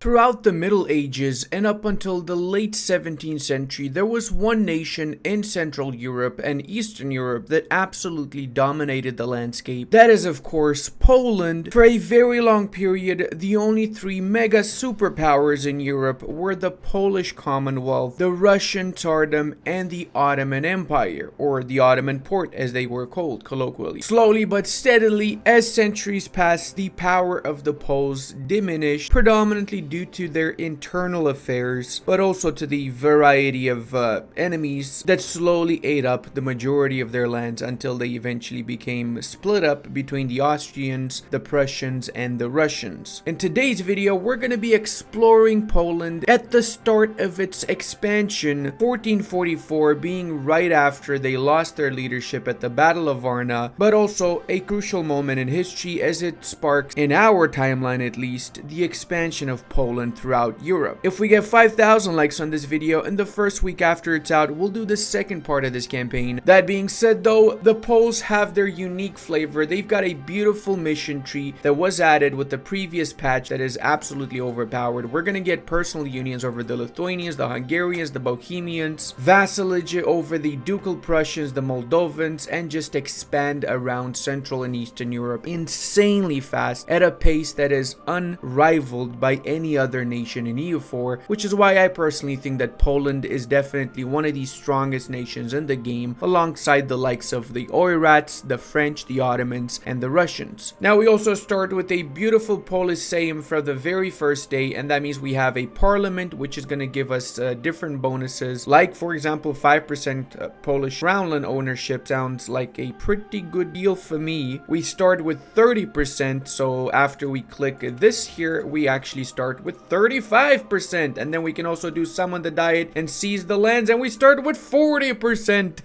Throughout the Middle Ages and up until the late 17th century, there was one nation in Central Europe and Eastern Europe that absolutely dominated the landscape. That is, of course, Poland. For a very long period, the only three mega superpowers in Europe were the Polish Commonwealth, the Russian Tsardom, and the Ottoman Empire, or the Ottoman Porte as they were called colloquially. Slowly but steadily, as centuries passed, the power of the Poles diminished, predominantly due to their internal affairs, but also to the variety of enemies that slowly ate up the majority of their lands until they eventually became split up between the Austrians, the Prussians, and the Russians. In today's video, we're going to be exploring Poland at the start of its expansion, 1444 being right after they lost their leadership at the Battle of Varna, but also a crucial moment in history as it sparks, in our timeline at least, the expansion of Poland throughout Europe. If we get 5,000 likes on this video in the first week after it's out, we'll do the second part of this campaign. That being said though, the Poles have their unique flavor. They've got a beautiful mission tree that was added with the previous patch that is absolutely overpowered. We're gonna get personal unions over the Lithuanians, the Hungarians, the Bohemians, vassalage over the Ducal Prussians, the Moldovans, and just expand around Central and Eastern Europe insanely fast at a pace that is unrivaled by any other nation in EU4, which is why I personally think that Poland is definitely one of the strongest nations in the game, alongside the likes of the Oirats, the French, the Ottomans, and the Russians. Now we also start with a beautiful Polish Sejm for the very first day, and that means we have a parliament which is going to give us different bonuses, like for example 5% Polish crown land ownership. Sounds like a pretty good deal for me. We start with 30%, so after we click this here, we actually start with 35%, and then we can also do summon the diet and seize the lands, and we start with 40%.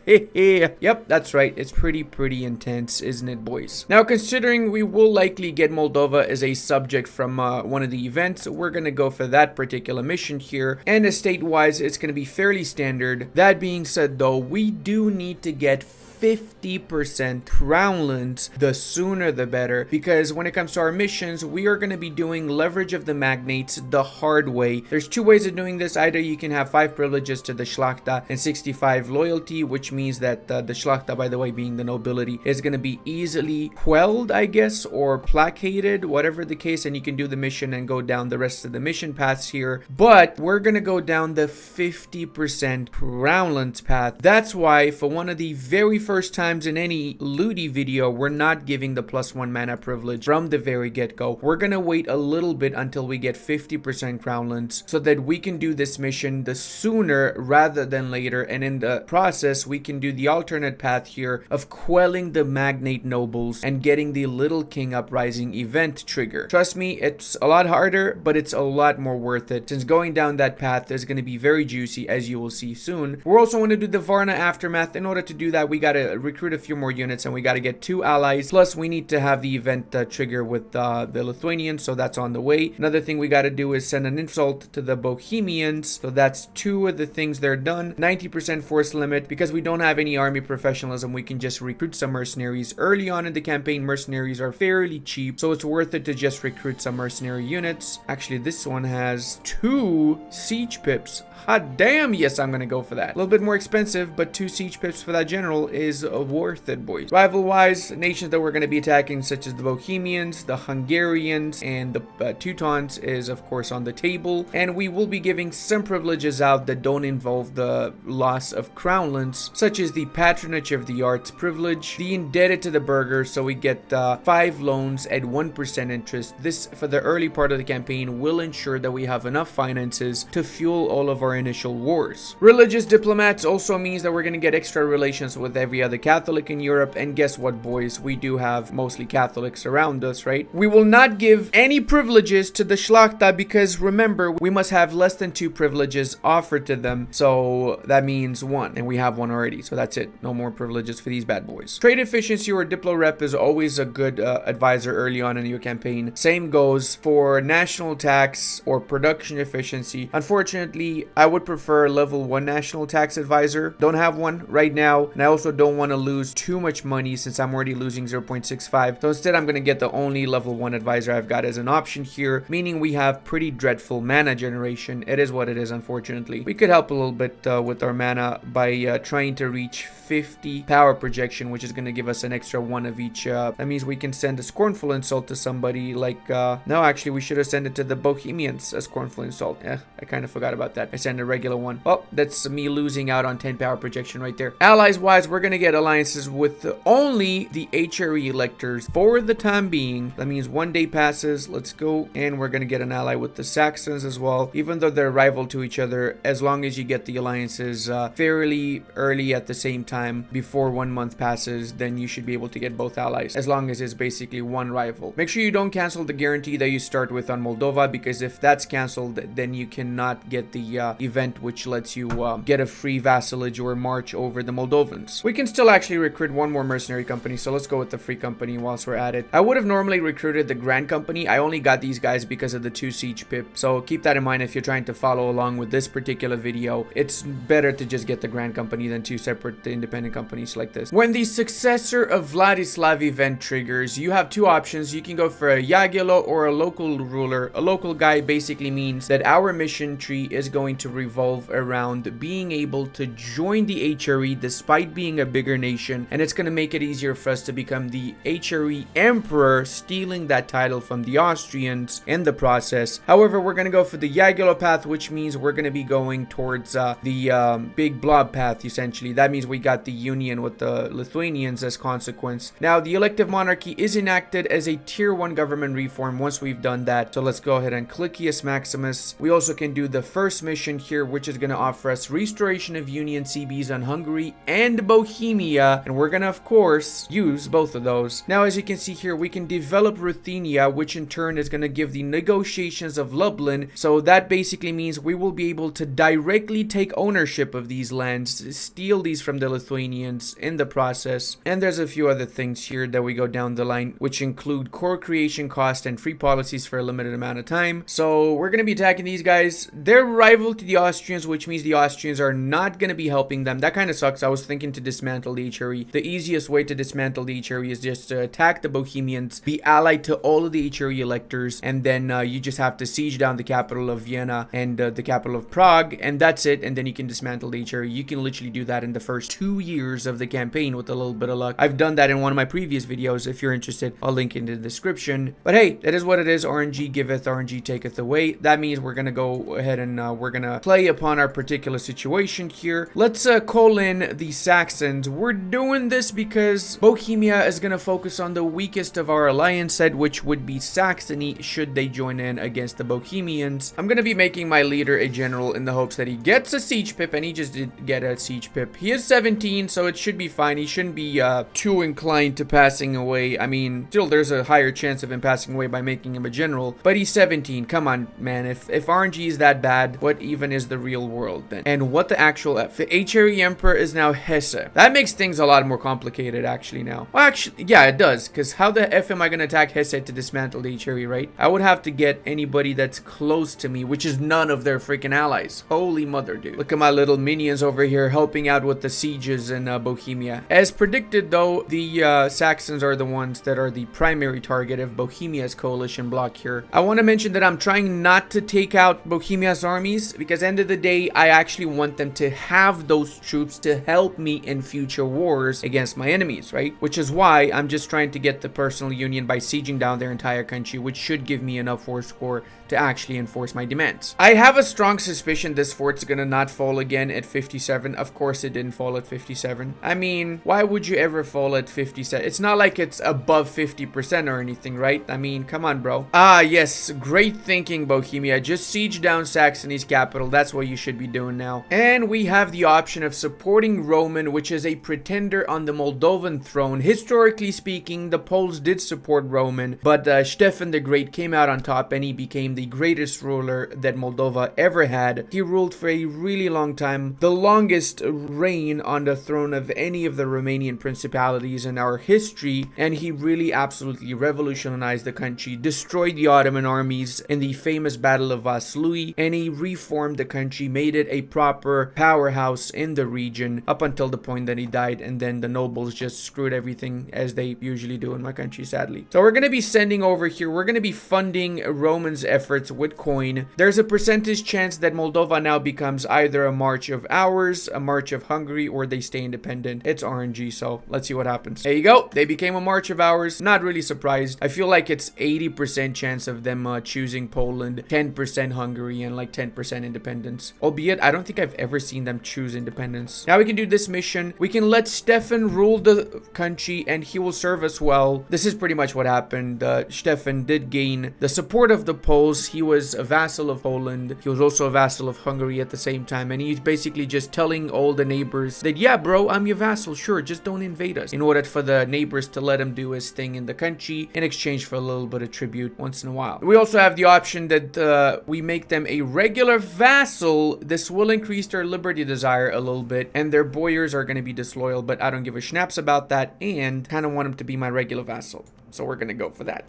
Yep, that's right, it's pretty intense, isn't it, boys? Now, considering we will likely get Moldova as a subject from one of the events, we're gonna go for that particular mission here, and estate-wise, it's gonna be fairly standard. That being said though, we do need to get 50% crown lands, the sooner the better, because when it comes to our missions, we are going to be doing leverage of the magnates the hard way. There's two ways of doing this. Either you can have 5 privileges to the Szlachta and 65 loyalty, which means that the Szlachta, by the way, being the nobility, is going to be easily quelled, I guess, or placated, whatever the case, and you can do the mission and go down the rest of the mission paths here. But we're going to go down the 50% crown lands path. That's why for one of the very first times in any Ludi video, we're not giving the +1 mana privilege from the very get-go. We're gonna wait a little bit until we get 50% crown lands so that we can do this mission the sooner rather than later, and in the process we can do the alternate path here of quelling the magnate nobles and getting the Little King Uprising event trigger. Trust me, it's a lot harder, but it's a lot more worth it, since going down that path is going to be very juicy, as you will see soon. We're also going to do the Varna Aftermath. In order to do that, we gotta recruit a few more units, and we got to get 2 allies, plus we need to have the event trigger with the Lithuanians, so that's on the way. Another thing we got to do is send an insult to the Bohemians, so that's 2 of the things they're done. 90% force limit, because we don't have any army professionalism, we can just recruit some mercenaries. Early on in the campaign, mercenaries are fairly cheap, so it's worth it to just recruit some mercenary units. Actually, this one has 2 siege pips. Hot damn, yes, I'm gonna go for that. A little bit more expensive, but 2 siege pips for that general is worth it, boys. Rival-wise, nations that we're gonna be attacking, such as the Bohemians, the Hungarians, and the Teutons is, of course, on the table. And we will be giving some privileges out that don't involve the loss of crown lands, such as the Patronage of the Arts privilege, the Indebted to the Burgher, so we get 5 loans at 1% interest. This, for the early part of the campaign, will ensure that we have enough finances to fuel all of our initial wars. Religious diplomats also means that we're going to get extra relations with every other Catholic in Europe, and guess what, boys? We do have mostly Catholics around us, right? We will not give any privileges to the Szlachta, because remember, we must have less than 2 privileges offered to them, so that means 1, and we have 1 already, so that's it. No more privileges for these bad boys. Trade efficiency or diplo rep is always a good advisor early on in your campaign. Same goes for national tax or production efficiency. Unfortunately, I would prefer level 1 national tax advisor. Don't have one right now, and I also don't want to lose too much money since I'm already losing 0.65. So instead, I'm going to get the only level 1 advisor I've got as an option here, meaning we have pretty dreadful mana generation. It is what it is, unfortunately. We could help a little bit with our mana by trying to reach 50 power projection, which is going to give us an extra 1 of each. That means we can send a scornful insult to somebody like, no, actually, we should have sent it to the Bohemians, a scornful insult. I kind of forgot about that. I sent a regular one. Well, that's me losing out on 10 power projection right there. Allies-wise, we're going to get alliances with only the HRE electors for the time being. That means 1 day passes. Let's go. And we're going to get an ally with the Saxons as well. Even though they're rival to each other, as long as you get the alliances fairly early at the same time before 1 month passes, then you should be able to get both allies, as long as it's basically one rival. Make sure you don't cancel the guarantee that you start with on Moldova, because if that's canceled, then you cannot get the event which lets you get a free vassalage or march over the Moldovans. We can still actually recruit one more mercenary company, so let's go with the free company whilst we're at it. I would have normally recruited the Grand Company. I only got these guys because of the 2 siege pip, so keep that in mind if you're trying to follow along with this particular video. It's better to just get the Grand Company than 2 separate independent companies like this. When the successor of Vladislav event triggers, you have 2 options. You can go for a Jagiello or a local ruler. A local guy basically means that our mission tree is going to revolve around being able to join the HRE despite being a bigger nation, and it's going to make it easier for us to become the HRE Emperor, stealing that title from the Austrians in the process. However, we're going to go for the Jagiello path, which means we're going to be going towards the big blob path, essentially. That means we got the union with the Lithuanians as consequence. Now, the elective monarchy is enacted as a tier 1 government reform once we've done that. So let's go ahead and click Clicius Maximus. We also can do the first mission here, which is going to offer us restoration of union CBs on Hungary and Bohemia, and we're going to, of course, use both of those. Now, as you can see here, we can develop Ruthenia, which in turn is going to give the negotiations of Lublin. So that basically means we will be able to directly take ownership of these lands, steal these from the Lithuanians in the process. And there's a few other things here that we go down the line, which include core creation cost and free policies for a limited amount of time. So we're going to be attacking these guys. They're rival to the Austrians, which means the Austrians are not going to be helping them. That kind of sucks. I was thinking to dismantle the HRE. The easiest way to dismantle the HRE is just to attack the Bohemians, be allied to all of the HRE electors, and then you just have to siege down the capital of Vienna and the capital of Prague, and that's it. And then you can dismantle the HRE. You can literally do that in the first 2 years of the campaign with a little bit of luck. I've done that in one of my previous videos. If you're interested, I'll link in the description. But hey, that is what it is. RNG giveth, RNG taketh away. That means we're going to go ahead and we're going to play upon our particular situation here. Let's call in the Saxons. We're doing this because Bohemia is going to focus on the weakest of our alliance set, which would be Saxony, should they join in against the Bohemians. I'm going to be making my leader a general in the hopes that he gets a siege pip, and he just did get a siege pip. He is 17, so it should be fine. He shouldn't be too inclined to passing away. I mean, still there's a higher chance of him passing away by making him a general, but he's 17. Come on, man. If RNG is that bad, what even is the real world then? And what the actual F? The HRE Emperor is now Hesse. That makes things a lot more complicated actually now. Well, actually, yeah, it does, because how the F am I going to attack Hesse to dismantle the HRE, right? I would have to get anybody that's close to me, which is none of their freaking allies. Holy mother, dude. Look at my little minions over here helping out with the sieges in Bohemia. As predicted, though, the Saxons are the ones that are the primary target of Bohemia's coalition bloc here. I want to mention that I'm trying not to take out Bohemia's armies, because end of the day, I actually want them to have those troops to help me in future wars against my enemies, right? Which is why I'm just trying to get the personal union by sieging down their entire country, which should give me enough war score to actually enforce my demands. I have a strong suspicion this fort's gonna not fall again at 57. Of course it didn't fall at 57. I mean, why would you ever fall at 57? It's not like it's above 50% or anything, right? I mean, come on, bro. Ah, yes, great thinking, Bohemia. Just siege down Saxony's capital. That's what you should be doing now. And we have the option of supporting Roman, which is a pretender on the Moldovan throne. Historically speaking, the Poles did support Roman, but Stefan the Great came out on top and he became the the greatest ruler that Moldova ever had. He ruled for a really long time, the longest reign on the throne of any of the Romanian principalities in our history, and he really absolutely revolutionized the country, destroyed the Ottoman armies in the famous Battle of Vaslui, and he reformed the country, made it a proper powerhouse in the region up until the point that he died, and then the nobles just screwed everything as they usually do in my country, sadly. So we're going to be sending over here, we're going to be funding Romans' efforts with coin. There's a percentage chance that Moldova now becomes either a march of ours, a march of Hungary, or they stay independent. It's RNG, so let's see what happens. There you go. They became a march of ours. Not really surprised. I feel like it's 80% chance of them choosing Poland, 10% Hungary, and like 10% independence. Albeit, I don't think I've ever seen them choose independence. Now we can do this mission. We can let Stefan rule the country, and he will serve us well. This is pretty much what happened. Stefan did gain the support of the Poles. He was a vassal of Poland. He was also a vassal of Hungary at the same time, and he's basically just telling all the neighbors that, yeah, bro, I'm your vassal, sure, just don't invade us, in order for the neighbors to let him do his thing in the country in exchange for a little bit of tribute once in a while. We also have the option that we make them a regular vassal. This will increase their liberty desire a little bit, and their boyars are going to be disloyal, but I don't give a schnaps about that, and kind of want him to be my regular vassal. So we're going to go for that.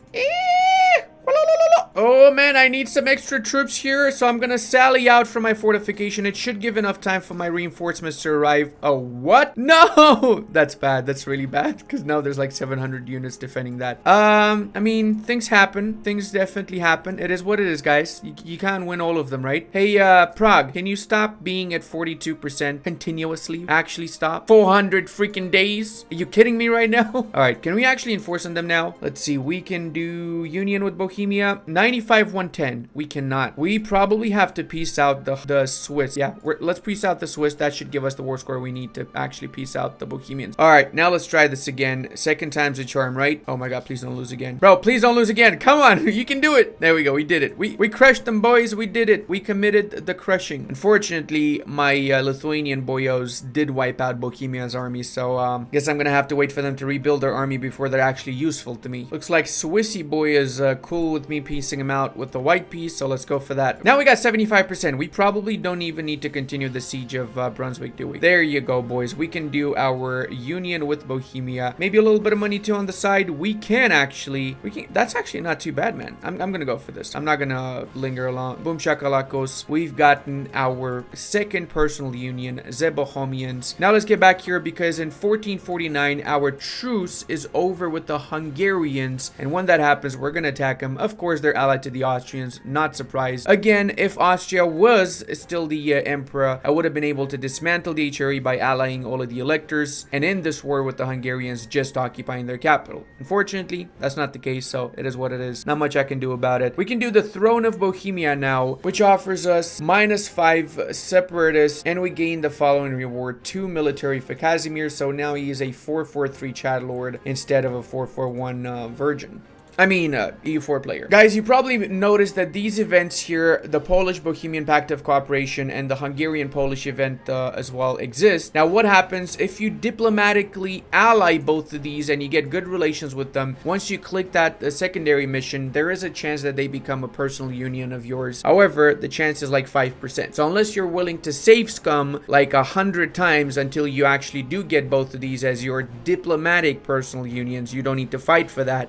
Oh man, I need some extra troops here, so I'm gonna sally out from my fortification. It should give enough time for my reinforcements to arrive. Oh, what? No! That's bad. That's really bad, because now there's like 700 units defending that. I mean, things happen. Things definitely happen. It is what it is, guys. You can't win all of them, right? Hey, Prague, can you stop being at 42% continuously? Actually stop. 400 freaking days? Are you kidding me right now? All right, can we actually enforce on them now? Let's see. We can do union with Bohemia. 95-110. We cannot. We probably have to peace out the Swiss. Yeah, let's peace out the Swiss. That should give us the war score we need to actually peace out the Bohemians. All right, now let's try this again. Second time's a charm, right? Oh my god, please don't lose again. Bro, please don't lose again. Come on, you can do it. There we go. We did it. We crushed them, boys. We did it. We committed the crushing. Unfortunately, my Lithuanian boyos did wipe out Bohemia's army, so guess I'm gonna have to wait for them to rebuild their army before they're actually useful to me. Looks like Swissy boy is cool with me piecing him out with the white piece, so let's go for that. Now we got 75%. We probably don't even need to continue the siege of Brunswick, do we? There you go, boys. We can do our union with Bohemia. Maybe a little bit of money too on the side. We can actually, that's actually not too bad, man. I'm gonna go for this. I'm not gonna linger along. Boom shakalakos. We've gotten our second personal union, the Bohemians. Now let's get back here, because in 1449 our truce is over with the Hungarians, and when that happens, we're gonna attack them. Of course, they're allied to the Austrians, not surprised. Again, if Austria was still the emperor, I would have been able to dismantle the HRE by allying all of the electors and end this war with the Hungarians just occupying their capital. Unfortunately, that's not the case, so it is what it is. Not much I can do about it. We can do the Throne of Bohemia now, which offers us -5 separatists, and we gain the following reward: 2 military for Casimir, so now he is a 443 Chad Lord instead of a 441 Virgin. I mean, EU4 player. Guys, you probably noticed that these events here, the Polish-Bohemian Pact of Cooperation and the Hungarian-Polish event as well exist. Now, what happens if you diplomatically ally both of these and you get good relations with them? Once you click that secondary mission, there is a chance that they become a personal union of yours. However, the chance is like 5%. So unless you're willing to save scum like 100 times until you actually do get both of these as your diplomatic personal unions, you don't need to fight for that.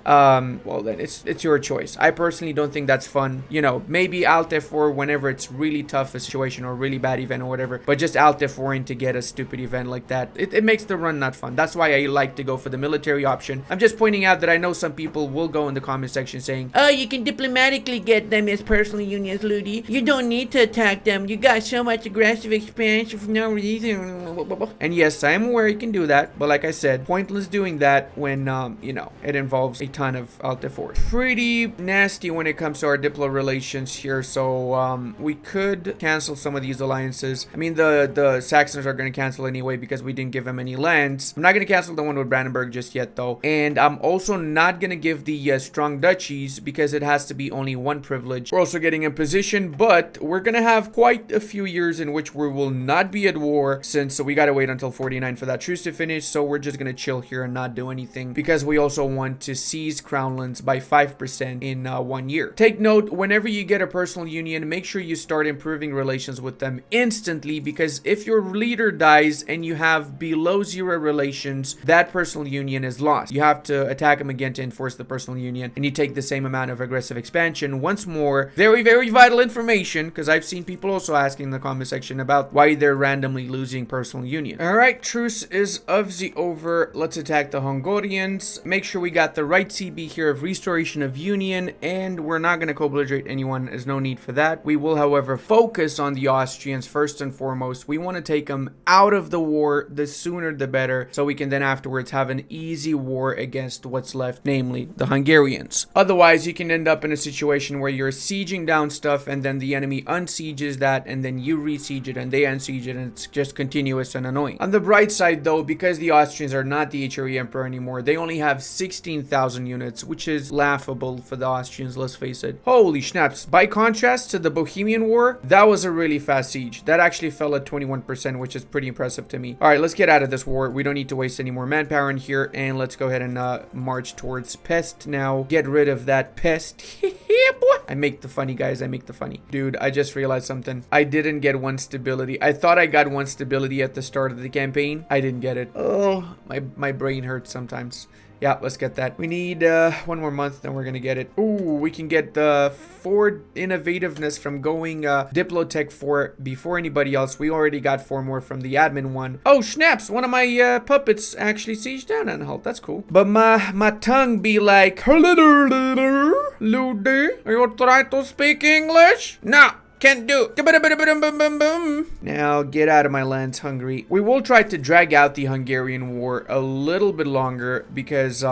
Well, then it's your choice. I personally don't think that's fun. You know, maybe Alt F4 whenever it's really tough a situation or really bad event or whatever, but just Alt F4 to get a stupid event like that, it makes the run not fun. That's why I like to go for the military option. I'm just pointing out that I know some people will go in the comment section saying, oh, you can diplomatically get them as personal unions, Ludi. You don't need to attack them. You got so much aggressive expansion for no reason. And yes, I am aware you can do that, but like I said, pointless doing that when you know, it involves a ton of Alt F4. Pretty nasty when it comes to our diplo relations here, so we could cancel some of these alliances. I mean, the Saxons are going to cancel anyway because we didn't give them any lands. I'm not going to cancel the one with Brandenburg just yet though, and I'm also not going to give the strong duchies because it has to be only one privilege. We're also getting a position, but we're going to have quite a few years in which we will not be at war, since we got to wait until 49 for that truce to finish, so we're just going to chill here and not do anything because we also want to seize Crownlands balance by 5% in 1 year. Take note, whenever you get a personal union, make sure you start improving relations with them instantly, because if your leader dies and you have below 0 relations, that personal union is lost. You have to attack him again to enforce the personal union, and you take the same amount of aggressive expansion once more. Very, very vital information, because I've seen people also asking in the comment section about why they're randomly losing personal union. Alright, truce is of the over. Let's attack the Hungarians. Make sure we got the right CB here of restoration of union, and we're not going to co-belligerate anyone. There's no need for that. We will, however, focus on the Austrians first and foremost. We want to take them out of the war, the sooner the better, so we can then afterwards have an easy war against what's left, namely the Hungarians. Otherwise, you can end up in a situation where you're sieging down stuff and then the enemy unsieges that, and then you re-siege it and they unsiege it, and it's just continuous and annoying. On the bright side though, because the Austrians are not the HRE Emperor anymore, they only have 16,000 units, which is laughable for the Austrians, let's face it. Holy snaps. By contrast to the Bohemian War, that was a really fast siege. That actually fell at 21%, which is pretty impressive to me. Alright, let's get out of this war. We don't need to waste any more manpower in here, and let's go ahead and march towards Pest now. Get rid of that pest. Boy. I make the funny, guys. I make the funny. Dude, I just realized something. I didn't get 1 stability. I thought I got 1 stability at the start of the campaign. I didn't get it. Oh, my brain hurts sometimes. Yeah, let's get that. We need 1 more month, then we're gonna get it. Ooh, we can get the 4 innovativeness from going Diplotech 4 before anybody else. We already got 4 more from the admin one. Oh, snaps! One of my puppets actually sieged down and halt. That's cool. But my tongue be like, Ludi, are you trying to speak English? No. Can't do. Now get out of my lands, Hungary. We will try to drag out the Hungarian war a little bit longer, because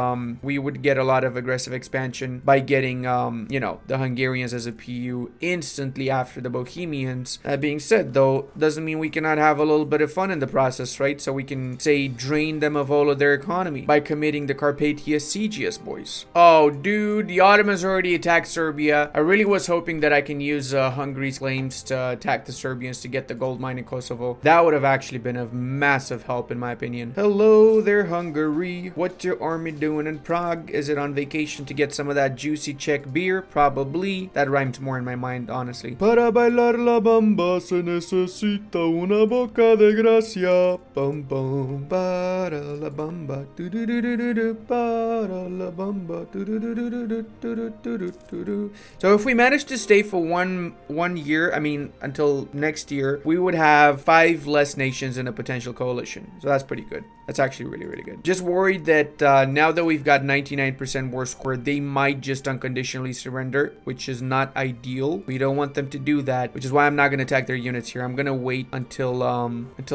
we would get a lot of aggressive expansion by getting you know, the Hungarians as a PU instantly after the Bohemians. That being said though, doesn't mean we cannot have a little bit of fun in the process, right? So we can say drain them of all of their economy by committing the Carpathia Siegius, boys. Oh dude, the Ottomans already attacked Serbia. I really was hoping that I can use Hungary's claims to attack the Serbians to get the gold mine in Kosovo. That would have actually been of massive help in my opinion. Hello there, Hungary. What's your army doing in Prague? Is it on vacation to get some of that juicy Czech beer? Probably. That rhymes more in my mind, honestly. Para bailar la bamba se necesita una boca de gracia. Bum bum. Para la bamba. Do do do do do do. Para la bamba. Do do do do do do do do do do. So if we manage to stay for one year, I mean until next year, we would have 5 less nations in a potential coalition. So that's pretty good. That's actually really, really good. Just worried that now that we've got 99% war score, they might just unconditionally surrender, which is not ideal. We don't want them to do that, which is why I'm not going to attack their units here. I'm going to wait until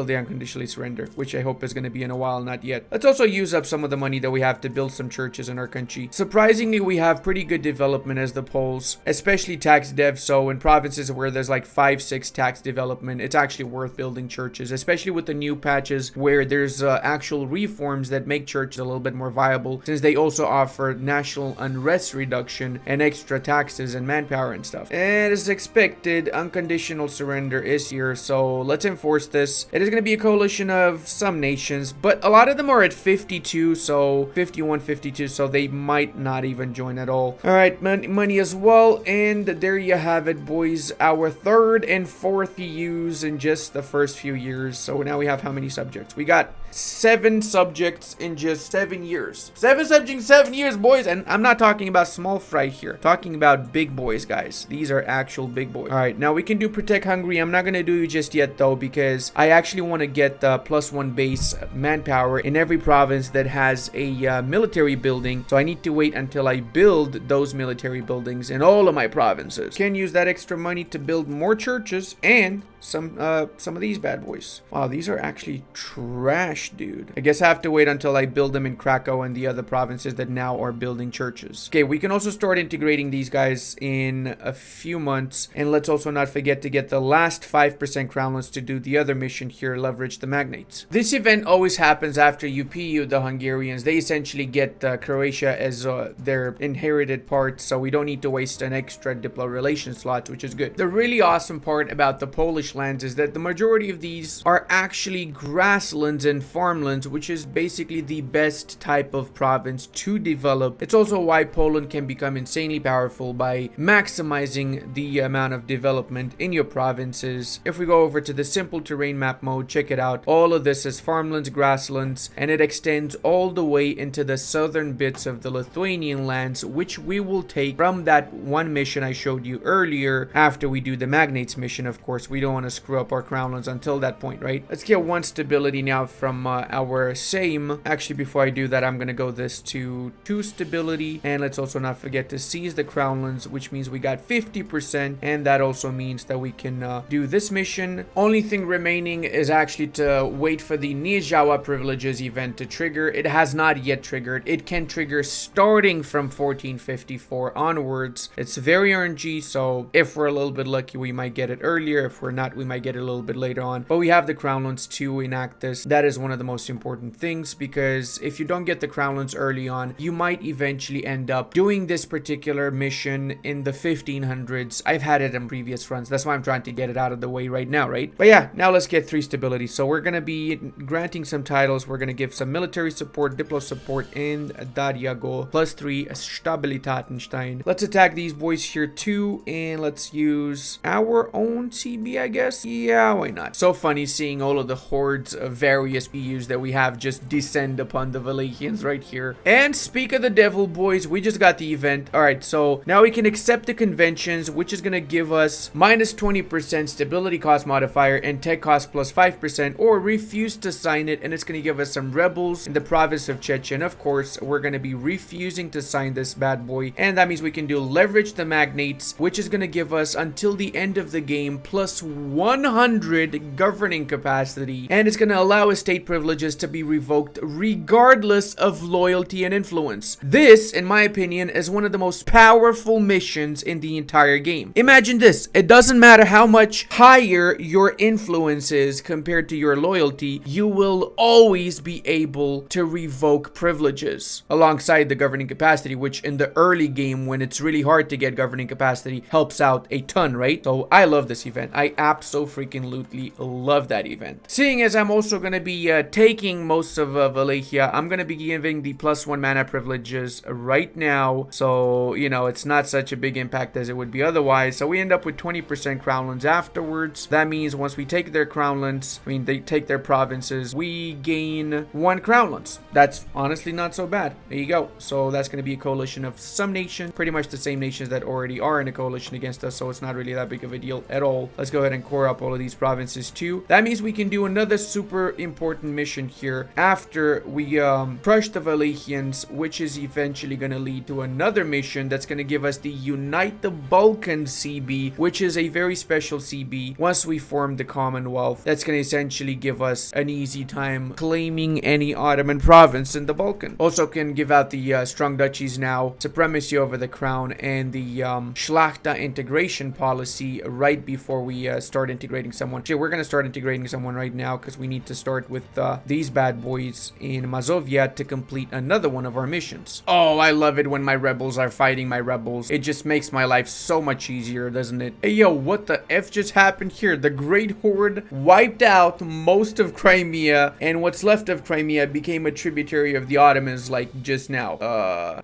they unconditionally surrender, which I hope is going to be in a while, not yet. Let's also use up some of the money that we have to build some churches in our country. Surprisingly, we have pretty good development as the Poles, especially tax dev. So in provinces where there's like 5-6 tax development, it's actually worth building churches, especially with the new patches where there's actual reforms that make churches a little bit more viable, since they also offer national unrest reduction and extra taxes and manpower and stuff. And as expected, unconditional surrender is here, so let's enforce this. It is going to be a coalition of some nations, but a lot of them are at 52, so 51, 52, so they might not even join at all. All right, money as well, and there you have it, boys. Our 3rd and 4th EUs in just the first few years. So now we have how many subjects? We got 7 subjects in just 7 years. 7 subjects in 7 years, boys. And I'm not talking about small fry here. Talking about big boys, guys. These are actual big boys. All right, now we can do Protect Hungary. I'm not going to do it just yet, though, because I actually want to get the +1 base manpower in every province that has a military building. So I need to wait until I build those military buildings in all of my provinces. Can use that extra money to build more churches and some of these bad boys. Wow, these are actually trash, dude. I guess I have to wait until I build them in Krakow and the other provinces that now are building churches. Okay, we can also start integrating these guys in a few months. And let's also not forget to get the last 5% crownlands to do the other mission here, leverage the magnates. This event always happens after you PU the Hungarians. They essentially get Croatia as their inherited part, so we don't need to waste an extra Diplo relation slot, which is good. The really awesome part about the Polish bushlands is that the majority of these are actually grasslands and farmlands, which is basically the best type of province to develop. It's also why Poland can become insanely powerful by maximizing the amount of development in your provinces. If we go over to the simple terrain map mode, check it out. All of this is farmlands, grasslands, and it extends all the way into the southern bits of the Lithuanian lands, which we will take from that one mission I showed you earlier after we do the magnates mission. Of course, we don't want to screw up our crownlands until that point, right? Let's get one stability now from our same. Actually, before I do that, I'm gonna go this to 2 stability, and let's also not forget to seize the crownlands, which means we got 50%, and that also means that we can do this mission. Only thing remaining is actually to wait for the Niejawa privileges event to trigger. It has not yet triggered. It can trigger starting from 1454 onwards. It's very RNG, so if we're a little bit lucky, we might get it earlier. If we're not, we might get it a little bit later on. But we have the crownlands to enact this. That is one of the most important things, because if you don't get the crownlands early on, you might eventually end up doing this particular mission in the 1500s. I've had it in previous runs. That's why I'm trying to get it out of the way right now, right? But yeah, now let's get 3 stability. So we're going to be granting some titles. We're going to give some military support, diplo support, and Dariago plus 3 Stabilitatenstein. Let's attack these boys here too, and let's use our own CB, I guess. Yeah, why not? So funny seeing all of the hordes of various BUs that we have just descend upon the Wallachians right here. And speak of the devil, boys, we just got the event. All right, so now we can accept the conventions, which is going to give us minus 20% stability cost modifier and tech cost plus 5%, or refuse to sign it, and it's going to give us some rebels in the province of Chechen. Of course, we're going to be refusing to sign this bad boy, and that means we can do leverage the magnates, which is going to give us until the end of the game plus 100 governing capacity, and it's going to allow estate privileges to be revoked regardless of loyalty and influence. This, in my opinion, is one of the most powerful missions in the entire game. Imagine this: it doesn't matter how much higher your influence is compared to your loyalty, you will always be able to revoke privileges alongside the governing capacity, which in the early game, when it's really hard to get governing capacity, helps out a ton, right? So I love this event. I abso-freaking-lutely love that event. Seeing as I'm also going to be taking most of Wallachia, I'm going to be giving the +1 mana privileges right now. So, you know, it's not such a big impact as it would be otherwise. So we end up with 20% crownlands afterwards. That means once we take their crownlands, I mean, they take their provinces, we gain 1 crownlands. That's honestly not so bad. There you go. So that's going to be a coalition of some nations, pretty much the same nations that already are in a coalition against us. So it's not really that big of a deal at all. Let's go ahead and core up all of these provinces too. That means we can do another super important mission here after we crush the Wallachians, which is eventually going to lead to another mission that's going to give us the Unite the Balkans CB, which is a very special CB. Once we form the Commonwealth, that's going to essentially give us an easy time claiming any Ottoman province in the Balkan. Also can give out the strong duchies now, supremacy over the crown, and the Schlachta integration policy right before we start integrating someone. Actually, we're going to start integrating someone right now because we need to start with these bad boys in Mazovia to complete another one of our missions. Oh, I love it when my rebels are fighting my rebels. It just makes my life so much easier, doesn't it? Hey, yo, what the F just happened here? The Great Horde wiped out most of Crimea, and what's left of Crimea became a tributary of the Ottomans, like, just now.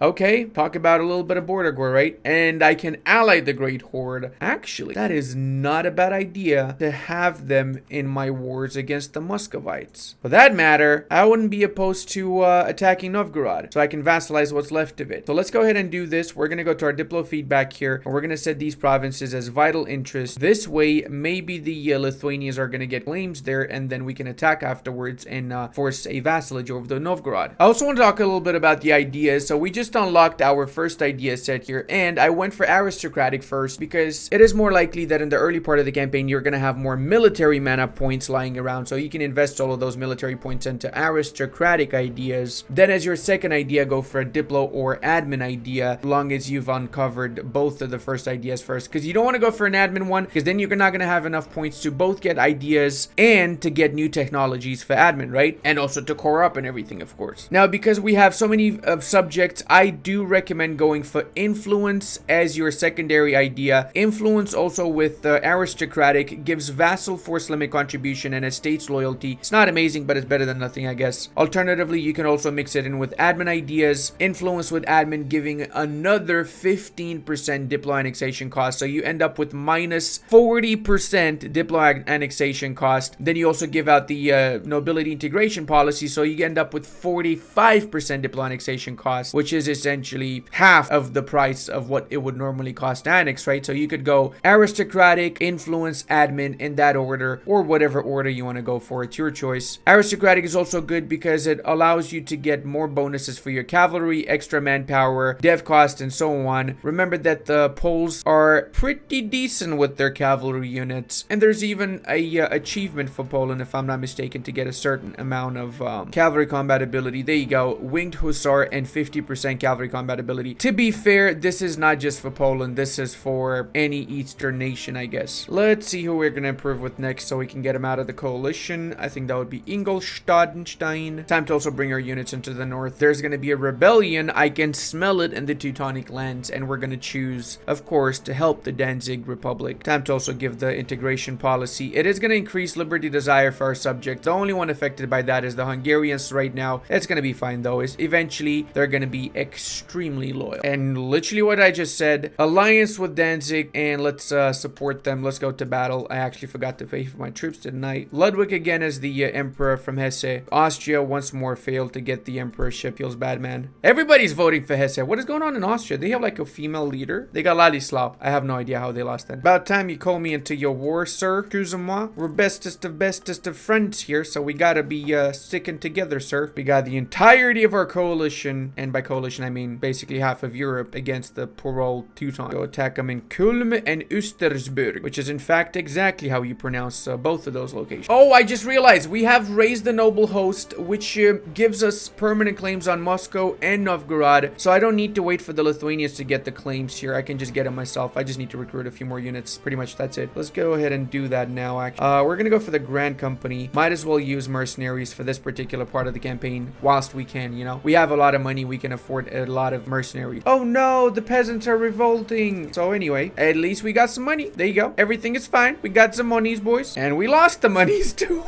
Okay, talk about a little bit of border war, right? And I can ally the Great Horde. Actually, that is not a bad idea to have them in my wars against the Muscovites. For that matter, I wouldn't be opposed to attacking Novgorod, so I can vassalize what's left of it. So let's go ahead and do this. We're going to go to our diplo feedback here, and we're going to set these provinces as vital interest. This way, maybe the Lithuanians are going to get claims there, and then we can attack afterwards and force a vassalage over the Novgorod. I also want to talk a little bit about the ideas. So we just unlocked our first idea set here, and I went for aristocratic first because it is more likely that in the early part of the campaign, you're going to have more military mana points lying around, so you can invest all of those military points into aristocratic ideas. Then as your second idea, go for a diplo or admin idea, as long as you've uncovered both of the first ideas first, because you don't want to go for an admin one, because then you're not going to have enough points to both get ideas and to get new technologies for admin, right? And also to core up and everything, of course. Now, because we have so many subjects, I do recommend going for influence as your secondary idea. Influence also with aristocratic aristocratic, gives vassal force limit contribution and estates loyalty. It's not amazing, but it's better than nothing, I guess. Alternatively, you can also mix it in with admin ideas, influence with admin giving another 15% Diplo annexation cost, so you end up with minus 40% Diplo annexation cost. Then you also give out the nobility integration policy, so you end up with 45% Diplo annexation cost, which is essentially half of the price of what it would normally cost to annex, right? So you could go aristocratic, influence, admin in that order, or whatever order you want to go for. It's your choice. Aristocratic is also good because it allows you to get more bonuses for your cavalry, extra manpower, dev cost, and so on. Remember that the Poles are pretty decent with their cavalry units, and there's even a achievement for Poland, if I'm not mistaken, to get a certain amount of cavalry combat ability. There you go, winged hussar and 50% cavalry combat ability. To be fair, this is not just for Poland, this is for any Eastern nation, I guess. Let's see who we're gonna improve with next so we can get them out of the coalition. I think that would be Ingolstadenstein. Time to also bring our units into the north. There's gonna be a rebellion. I can smell it in the Teutonic lands, and we're gonna choose, of course, to help the Danzig Republic. Time to also give the integration policy. It is gonna increase liberty desire for our subjects. The only one affected by that is the Hungarians right now. It's gonna be fine though. Is eventually they're gonna be extremely loyal. And literally what I just said, alliance with Danzig, and let's support them. Let's go to battle. I actually forgot to pay for my troops tonight. Ludwig again as the emperor from Hesse. Austria once more failed to get the emperorship. Feels bad, man. Everybody's voting for Hesse. What is going on in Austria? They have like a female leader. They got Ladislav. I have no idea how they lost that. About time you call me into your war, sir. Excuse-moi. We're bestest of friends here, so we gotta be sticking together, sir. We got the entirety of our coalition, and by coalition I mean basically half of Europe, against the poor old Teuton. Go attack them in Kulm and Östersburg, which is in fact exactly how you pronounce both of those locations. Oh, I just realized we have raised the noble host, which gives us permanent claims on Moscow and Novgorod, so I don't need to wait for the Lithuanians to get the claims here. I can just get them myself. I just need to recruit a few more units. Pretty much that's it. Let's go ahead and do that now, actually. We're gonna go for the Grand Company. Might as well use mercenaries for this particular part of the campaign whilst we can, you know. We have a lot of money. We can afford a lot of mercenaries. Oh no, the peasants are revolting. So anyway, at least we got some money. There you go. Everything is fine. We got some monies, boys. And we lost the monies too.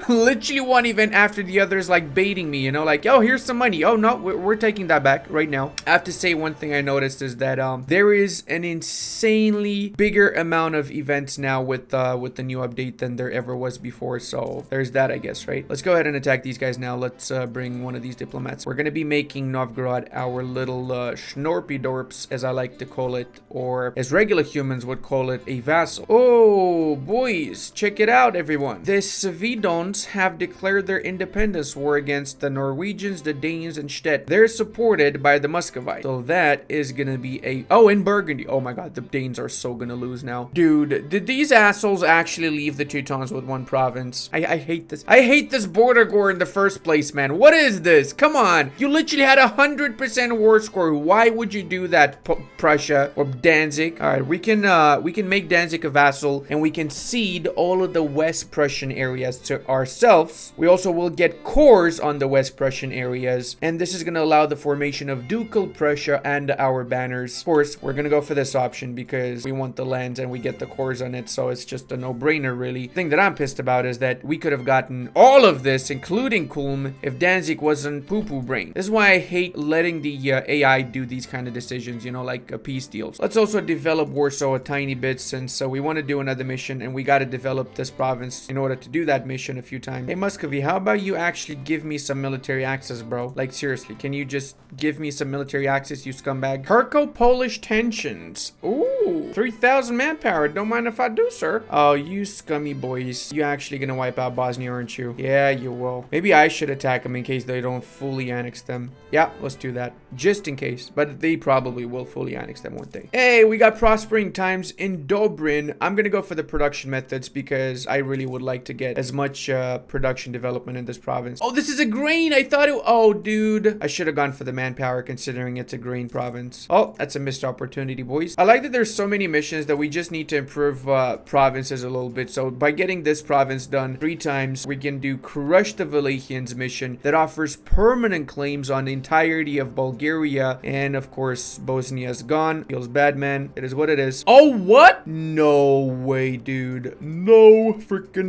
Literally one event after the other is like baiting me, you know, like, oh, here's some money. Oh no, we're taking that back right now. I have to say one thing I noticed is that there is an insanely bigger amount of events now with the new update than there ever was before. So there's that, I guess, right? Let's go ahead and attack these guys now. Let's bring one of these diplomats. We're gonna be making Novgorod our little schnorpidorps, as I like to call it, or as regular humans would call it, a vassal. Oh, boys, check it out, everyone. The Svedons have declared their independence war against the Norwegians, the Danes, and Stet. They're supported by the Muscovites. So that is gonna be a... Oh, in Burgundy. Oh my god, the Danes are so gonna lose now. Dude, did these assholes actually leave the Teutons with one province? I hate this. I hate this border war in the first place, man. What is this? Come on. You literally had 100% war score. Why would you do that, Prussia or Danzig? All right, we can make Danzig a vassal, and we can cede all of the West Prussian areas to ourselves. We also will get cores on the West Prussian areas, and this is going to allow the formation of Ducal Prussia and our banners. Of course, we're going to go for this option because we want the lands and we get the cores on it, so it's just a no-brainer, really. The thing that I'm pissed about is that we could have gotten all of this, including Kulm, if Danzig wasn't poo-poo brain. This is why I hate letting the AI do these kind of decisions, you know, like peace deals. Let's also develop Warsaw a tiny bit, since we want to do another mission, and we got to develop this province in order to do that mission a few times. Hey, Muscovy, how about you actually give me some military access, bro? Like, seriously, can you just give me some military access, you scumbag? Turco-Polish tensions. Ooh, 3,000 manpower. Don't mind if I do, sir. Oh, you scummy boys. You actually gonna wipe out Bosnia, aren't you? Yeah, you will. Maybe I should attack them in case they don't fully annex them. Yeah, let's do that. Just in case. But they probably will fully annex them, won't they? Hey, we got prospering times in Dobrin. I'm gonna go for the production methods because I really would like to get as much production development in this province. Oh, this is a grain. I thought it... Oh, dude. I should have gone for the manpower considering it's a grain province. Oh, that's a missed opportunity, boys. I like that there's so many missions that we just need to improve provinces a little bit. So by getting this province done 3 times, we can do Crush the Wallachians mission that offers permanent claims on the entirety of Bulgaria. And of course, Bosnia's gone. Feels bad, man. It is what it is. Oh, what? No way. way, dude. No freaking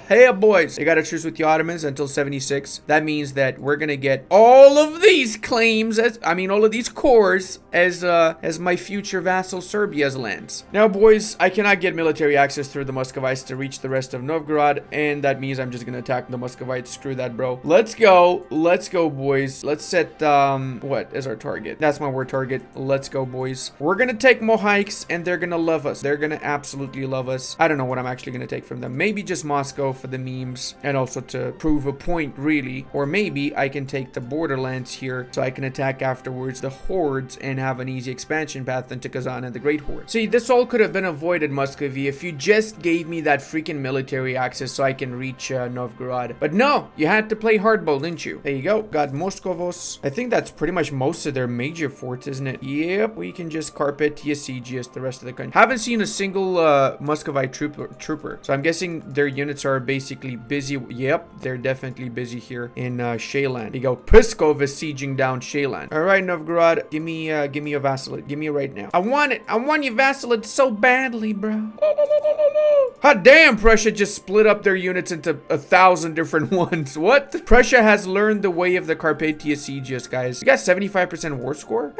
hey, boys. I got a truce with the Ottomans until 76. That means that we're gonna get all of these claims all of these cores as my future vassal Serbia's lands. Now, boys, I cannot get military access through the Muscovites to reach the rest of Novgorod, and that means I'm just gonna attack the Muscovites. Screw that, bro. Let's go, boys. Let's set what is our target? That's my war target. Let's go, boys. We're gonna take Mohikes, and they're gonna love us. They're gonna absolutely love us. I don't know what I'm actually gonna take from them. Maybe just Moscow for the memes and also to prove a point, really. Or maybe I can take the borderlands here so I can attack afterwards the hordes and have an easy expansion path into Kazan and the Great Horde. See, this all could have been avoided, Muscovy, if you just gave me that freaking military access so I can reach Novgorod. But no, you had to play hardball, didn't you? There you go. Got Moskovos. I think that's pretty much most of their major forts, isn't it? Yep, we can just Carpathia Sigius the rest of the country. Haven't seen a single Muscovite trooper. So I'm guessing their units are basically busy. Yep, they're definitely busy here in Shayland. There you go. Pskov is sieging down Shayland. All right, Novgorod, give me a vassalate. Give me it right now. I want it. I want your vassalate so badly, bro. Hot damn, Prussia just split up their units into 1,000 different ones. What? Prussia has learned the way of the Carpathia Sigius, guys. You got 75% war score?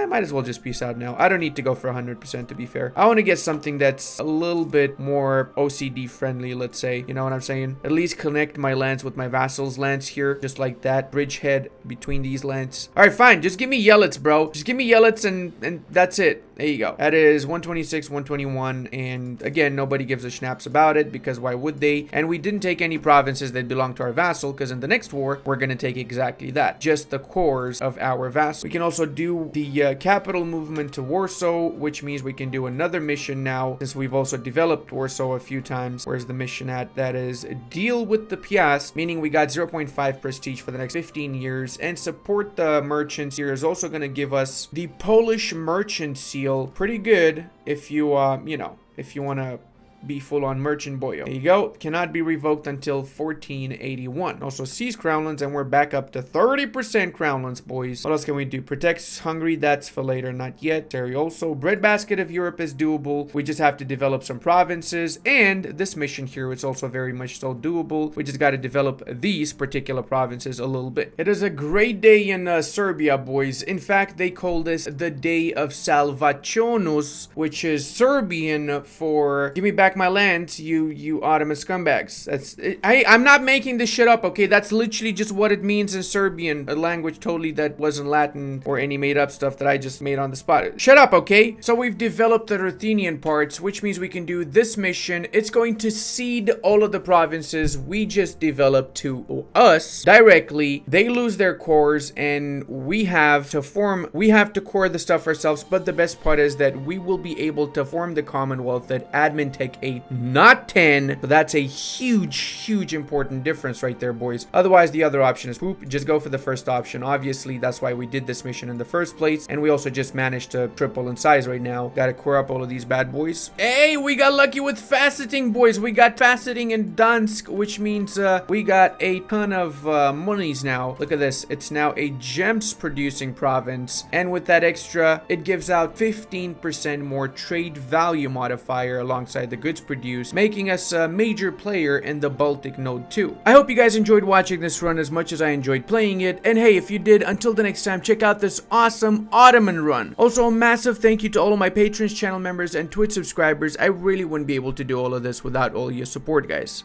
Might as well just peace out now. I don't need to go for 100%, to be fair. I want to get something that's a little bit more OCD friendly, let's say. You know what I'm saying? At least connect my lands with my vassals' lands here, just like that. Bridgehead between these lands. All right, fine. Just give me Yelits, bro. Just give me Yelits and that's it. There you go. That is 126, 121, and again, nobody gives a schnaps about it because why would they? And we didn't take any provinces that belong to our vassal because in the next war, we're going to take exactly that. Just the cores of our vassal. We can also do the capital movement to Warsaw, which means we can do another mission now since we've also developed Warsaw a few times. Where's the mission at? That is deal with the Piast, meaning we got 0.5 prestige for the next 15 years, and support the merchants here is also going to give us the Polish merchant seal. Pretty good if you if you want to be full-on merchant boyo. There you go. Cannot be revoked until 1481. Also seize crownlands, and we're back up to 30% crownlands, boys. What else can we do? Protects Hungary. That's for later, not yet. Terry also. Breadbasket of Europe is doable. We just have to develop some provinces, and this mission here is also very much so doable. We just got to develop these particular provinces a little bit. It is a great day in Serbia, boys. In fact, they call this the Day of Salvationus, which is Serbian for give me back my lands, you Ottoman scumbags. That's it. I'm not making this shit up, okay? That's literally just what it means in Serbian, a language totally that wasn't Latin or any made up stuff that I just made on the spot. Shut up, okay? So we've developed the Ruthenian parts, which means we can do this mission. It's going to cede all of the provinces we just developed to us directly. They lose their cores, and we have to core the stuff ourselves. But the best part is that we will be able to form the Commonwealth at admin tech 8, not 10. So that's a huge important difference right there, boys. Otherwise, the other option is poop. Just go for the first option. Obviously, that's why we did this mission in the first place, and we also just managed to triple in size right now. Gotta core up all of these bad boys. Hey, we got lucky with faceting, boys. We got faceting in Dansk, which means we got a ton of monies now. Look at this. It's now a gems producing province, and with that extra, it gives out 15% more trade value modifier alongside the goods produced, making us a major player in the Baltic node too. I hope you guys enjoyed watching this run as much as I enjoyed playing it, and hey, if you did, until the next time, check out this awesome Ottoman run. Also, a massive thank you to all of my patrons, channel members, and Twitch subscribers. I really wouldn't be able to do all of this without all your support, guys.